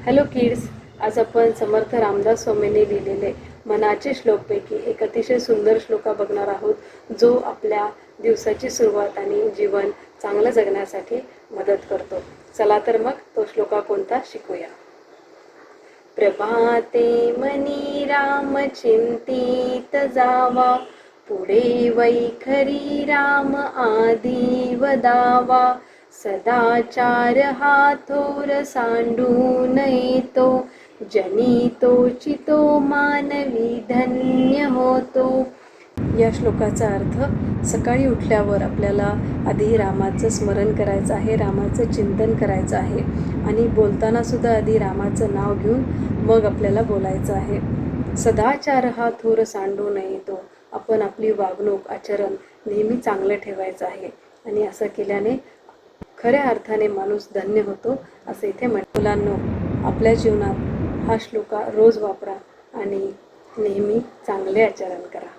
Hello kids, आज आपण समर्थ रामदास स्वामींनी लिहिलेले मनाचे श्लोकपैकी एक अतिशय सुंदर श्लोका बघणार आहोत, जो आपल्या दिवसाची सुरुवात आणि जीवन चांगलं जगण्यासाठी मदत करतो. चला तर मग तो श्लोका कोणता शिकूया. प्रभाते मनी राम चिंतित जावा, पुढे वैखरी राम आदी वदावा. सदाचार हा थोर सांडून येतो, जनी तोचितो मानवी धन्य होतो. या श्लोकाचा अर्थ, सकाळी उठल्यावर आपल्याला आधी रामाचं स्मरण करायचं आहे, रामाचं चिंतन करायचं आहे आणि बोलताना सुद्धा आधी रामाचं नाव घेऊन मग आपल्याला बोलायचं आहे. सदाचार हा थोर सांडून येतो. आपण आपली वागणूक, आचरण नेहमी चांगलं ठेवायचं आहे आणि असं केल्याने खऱ्या अर्थाने माणूस धन्य होतो, असं इथे मुलांनो, आपल्या जीवनात हा श्लोका रोज वापरा आणि नेहमी चांगले आचरण करा.